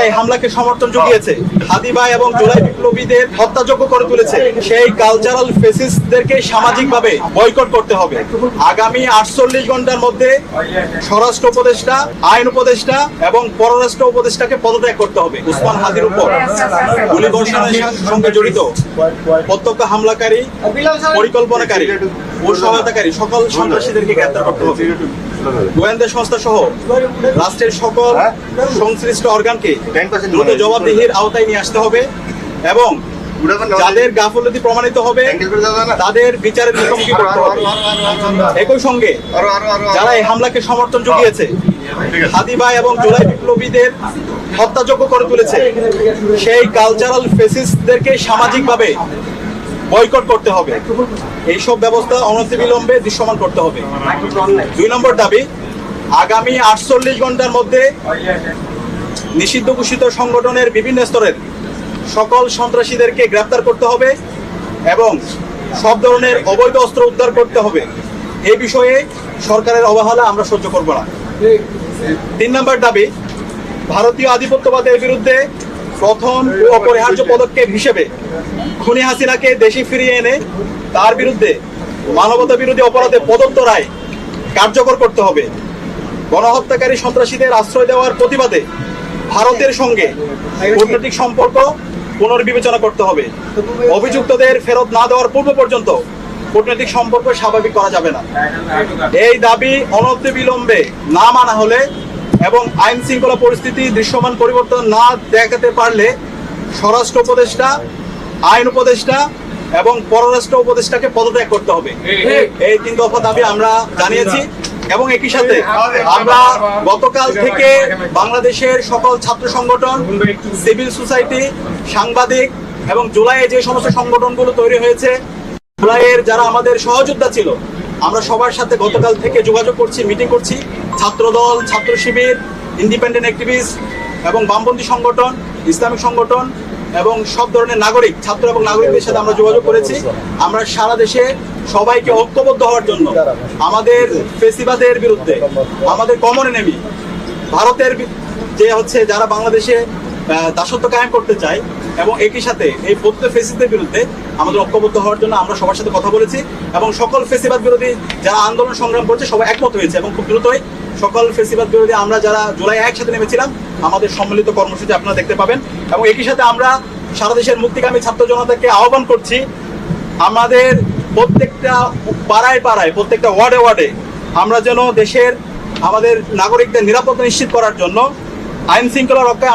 এই হামলাকে সমর্থন জুগিয়েছে, হাদিবা এবং জুলাই বিপ্লবীদের হত্যাযোগ্য করে তুলেছে, সেই কালচারাল ফেসিস্টদেরকে সামাজিকভাবে বয়কট করতে হবে। আগামী 48 ঘন্টার মধ্যে স্বরাষ্ট্র উপদেষ্টা, আইন উপদেষ্টা এবং পররাষ্ট্র উপদেষ্টাকে পদত্যাগ করতে হবে। উসমান হাদির উপর গুলিবর্ষণের সঙ্গে জড়িত প্রত্যক্ষ হামলাকারী, পরিকল্পনাকারী ও সহায়তাকারী সকল সন্ত্রাসীদেরকে গ্রেপ্তার করতে হবে। গোয়েন্দা সংস্থা সহ রাষ্ট্রের সকল সংশ্লিষ্ট অর্গানকে দ্রুত জবাবদিহির আওতায় নিয়ে আসতে হবে এবং যাদের গাফলতি প্রমাণিত হবে তাদের বিচারের মুখোমুখি করতে হবে। একই সঙ্গে যারা এই হামলাকে সমর্থন জুগিয়েছে, হাদিবা এবং জুলাই বিপ্লবীদের হত্যাযোগ্য করে তুলেছে, সেই কালচারাল ফেসিস্টদেরকে সামাজিকভাবে বয়কট করতে হবে। এইসব ব্যবস্থা অনতিবিলম্বে দৃশ্যমান করতে হবে। 2 নম্বর দাবি, আগামী 48 ঘন্টার মধ্যে নিষিদ্ধ ঘোষিত সংগঠনের বিভিন্ন স্তরের সকল সন্ত্রাসীদেরকে গ্রেপ্তার করতে হবে এবং সব ধরনের অবৈধ অস্ত্র উদ্ধার করতে হবে। এই বিষয়ে সরকারের অবহেলা আমরা সহ্য করব না। 3 নম্বর দাবি, ভারতীয় আধিপত্যবাদের বিরুদ্ধে প্রথম অপরিহার্য পদক্ষেপ হিসেবে খুনি হাসিনাকে দেশে ফিরিয়ে এনে তার বিরুদ্ধে মানবতা বিরোধী অপরাধে প্রদত্ত রায় কার্যকর করতে হবে। গণহত্যাকারী সন্ত্রাসীদের আশ্রয় দেওয়ার প্রতিবাদে ভারতের সঙ্গে কূটনৈতিক সম্পর্ক পুনর্বিবেচনা করতে হবে। অভিযুক্তদের ফেরত না দেওয়ার পূর্ব পর্যন্ত কূটনৈতিক সম্পর্ক স্বাভাবিক করা যাবে না। এই দাবি অনতিবিলম্বে না মানা হলে এবং আইন শৃঙ্খলা পরিস্থিতি দৃশ্যমান পরিবর্তন না দেখাতে পারলে স্বরাষ্ট্র উপদেষ্টা, আইন উপদেষ্টা এবং পররাষ্ট্র উপদেষ্টাকে পদত্যাগ করতে হবে। এই 3 দফা দাবি আমরা জানিয়েছি এবং একই সাথে আমরা গতকাল থেকে বাংলাদেশের সকল ছাত্র সংগঠন, সিভিল সোসাইটি, সাংবাদিক এবং জুলাইয়ে যে সমস্ত সংগঠনগুলো তৈরি হয়েছে, জুলাইয়ের যারা আমাদের সহযোদ্ধা ছিল, আমরা সবার সাথে গতকাল থেকে যোগাযোগ করছি, মিটিং করছি। ছাত্রদল, ছাত্র শিবির, ইন্ডিপেন্ডেন্ট অ্যাক্টিভিস্ট এবং বামপন্থী সংগঠন, ইসলামিক সংগঠন এবং সব ধরনের নাগরিক, ছাত্র এবং নাগরিকদের সাথে আমরা যোগাযোগ করেছি। আমরা সারা দেশে সবাইকে ঐক্যবদ্ধ হওয়ার জন্য আমাদের ফেসিবাদের বিরুদ্ধে, আমাদের কমন এনিমি ভারতের যে হচ্ছে যারা বাংলাদেশে দাসত্ব কায়েম করতে চায় এবং একই সাথে এই প্রত্যেক ফেসিবাদের বিরুদ্ধে আমাদের ঐক্যবদ্ধ হওয়ার জন্য আমরা সবার সাথে কথা বলেছি এবং সকল ফেসিবাদ বিরোধী যারা আন্দোলন সংগ্রাম করছে সবাই একমত হয়েছে এবং খুব দ্রুতই সকল ফেসিবাদ বিরোধী আমরা যারা জুলাই একসাথে নেমেছিলাম আমাদের সম্মিলিত কর্মসূচি আপনারা দেখতে পাবেন। এবং একই সাথে আমরা সারা দেশের মুক্তিকামী ছাত্র জনতাকে আহ্বান করছি, আমাদের প্রত্যেকটা পাড়ায় পাড়ায়, প্রত্যেকটা ওয়ার্ডে ওয়ার্ডে আমরা যেন দেশের আমাদের নাগরিকদের নিরাপত্তা নিশ্চিত করার জন্য আইন শৃঙ্খলা রক্ষায়